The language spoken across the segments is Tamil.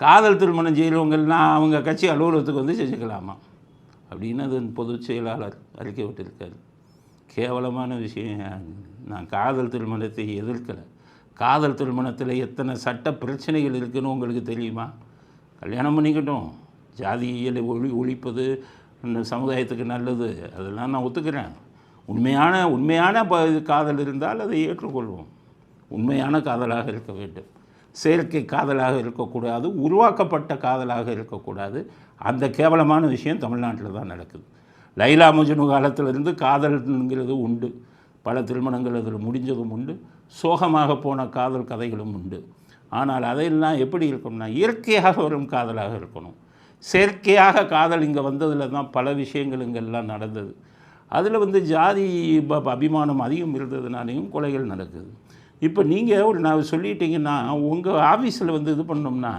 காதல் திருமணம் செய்கிறவங்கெல்லாம் அவங்க கட்சி அலுவலகத்துக்கு வந்து செஞ்சுக்கலாமா அப்படின்னு அது பொதுச் செயலாளர் அறிக்கை விட்டிருக்காரு. கேவலமான விஷயம். நான் காதல் திருமணத்தை எதிர்க்கலை. காதல் திருமணத்தில் எத்தனை சட்ட பிரச்சனைகள் இருக்குதுன்னு உங்களுக்கு தெரியுமா? கல்யாணம் பண்ணிக்கட்டும், ஜாதியியலை ஒழிப்பது இந்த சமுதாயத்துக்கு நல்லது, அதெல்லாம் நான் ஒத்துக்கிறேன். உண்மையான காதல் இருந்தால் அதை ஏற்றுக்கொள்வோம். உண்மையான காதலாக இருக்க வேண்டும். செயற்கை காதலாக இருக்கக்கூடாது, உருவாக்கப்பட்ட காதலாக இருக்கக்கூடாது. அந்த கேவலமான விஷயம் தமிழ்நாட்டில் தான் நடக்குது. லைலா மஜ்னு காலத்திலிருந்து காதல்ங்கிறது உண்டு. பல திருமணங்கள் அதில் முடிஞ்சதும் உண்டு, சோகமாக போன காதல் கதைகளும் உண்டு. ஆனால் அதையெல்லாம் எப்படி இருக்கணும்னா இயற்கையாக வரும் காதலாக இருக்கணும். செயற்கையாக காதல் இங்கே வந்ததில் தான் பல விஷயங்கள் இங்கெல்லாம் நடந்தது. அதில் வந்து ஜாதி அபிமானம் அதிகம் இருந்ததுனாலையும் கொலைகள் நடக்குது. இப்போ நீங்கள் நான் சொல்லிட்டீங்கன்னா உங்கள் ஆஃபீஸில் வந்து இது பண்ணோம்னா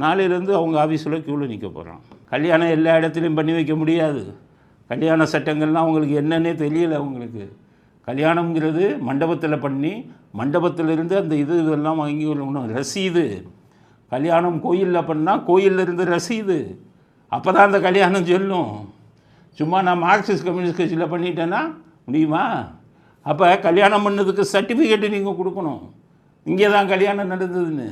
நாளையிலேருந்து அவங்க ஆஃபீஸில் க்யூவில் நிற்க போகிறான். கல்யாணம் எல்லா இடத்துலையும் பண்ணி வைக்க முடியாது. கல்யாண சட்டங்கள்லாம் அவங்களுக்கு என்னன்னே தெரியலை. அவங்களுக்கு கல்யாணங்கிறது மண்டபத்தில் பண்ணி மண்டபத்திலிருந்து அந்த இதெல்லாம் வாங்கி வரணும். ரசீது. கல்யாணம் கோயிலில் பண்ணால் கோயிலில் இருந்து ரசீது. அப்போ தான் அந்த கல்யாணம் சொல்லும். சும்மா நான் மார்க்சிஸ்ட் கம்யூனிஸ்ட் கட்சியில் பண்ணிட்டேன்னா முடியுமா? அப்போ கல்யாணம் பண்ணதுக்கு சர்டிஃபிகேட்டு நீங்கள் கொடுக்கணும், இங்கே தான் கல்யாணம் நடந்ததுன்னு.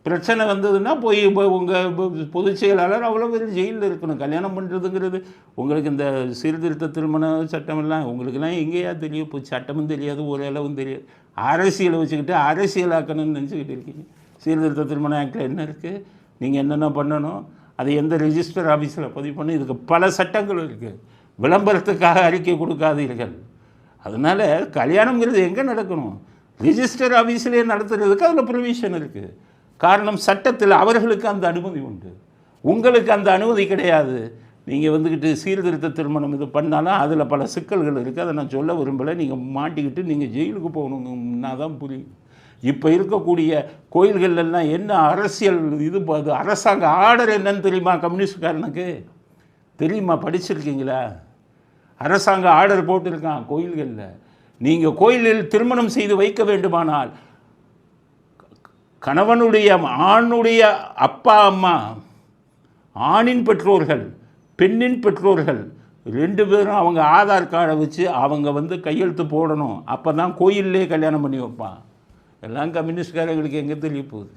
பிரச்சனை வந்ததுன்னா போய் உங்கள் பொதுச் செயலாளர் அவ்வளோ பேர் ஜெயிலில் இருக்கணும். கல்யாணம் பண்ணுறதுங்கிறது உங்களுக்கு இந்த சீர்திருத்த திருமண சட்டமெல்லாம் உங்களுக்கெல்லாம் எங்கேயா தெரியும்? இப்போ சட்டமும் தெரியாது, ஒரு அளவும் தெரியாது. அரசியலை வச்சுக்கிட்டு அரசியலாக்கணும்னு நினச்சிக்கிட்டு இருக்கீங்க. சீர்திருத்த திருமண ஆக்டில் என்ன இருக்குது? நீங்கள் என்னென்ன பண்ணணும், அதை எந்த ரெஜிஸ்டர் ஆஃபீஸில் பதிவு பண்ணணும், இதுக்கு பல சட்டங்கள் இருக்குது. விளம்பரத்துக்காக அறிக்கை கொடுக்காதீர்கள். அதனால் கல்யாணங்கிறது எங்கே நடக்கணும்? ரிஜிஸ்டர் ஆஃபீஸ்லேயே நடத்துறதுக்கு அதில் ப்ரொவிஷன் இருக்குது. காரணம் சட்டத்தில் அவர்களுக்கு அந்த அனுமதி உண்டு, உங்களுக்கு அந்த அனுமதி கிடையாது. நீங்கள் வந்துக்கிட்டு சீர்திருத்த திருமணம் இது பண்ணாலும் அதில் பல சிக்கல்கள் இருக்குது. அதை நான் சொல்ல விரும்பலை. நீங்கள் மாட்டிக்கிட்டு நீங்கள் ஜெயிலுக்கு போகணுன்னா தான் புரியும். இப்போ இருக்கக்கூடிய கோயில்கள்லாம் என்ன அரசியல் இது அரசாங்க ஆர்டர் என்னன்னு தெரியுமா? கம்யூனிஸ்ட்காரனுக்கு தெரியுமா? படிச்சிருக்கீங்களா? அரசாங்க ஆர்டர் போட்டிருக்கான் கோயில்களில். நீங்கள் கோயிலில் திருமணம் செய்து வைக்க வேண்டுமானால் கணவனுடைய ஆணுடைய அப்பா அம்மா, ஆணின் பெற்றோர்கள் பெண்ணின் பெற்றோர்கள் 2 பேரும் அவங்க ஆதார் கார்டை வச்சு அவங்க வந்து கையெழுத்து போடணும். அப்போ தான் கோயிலே கல்யாணம் பண்ணி வைப்பான். எல்லாம் கம்யூனிஸ்ட்காரங்களுக்கு எங்கே தெரிய போகுது?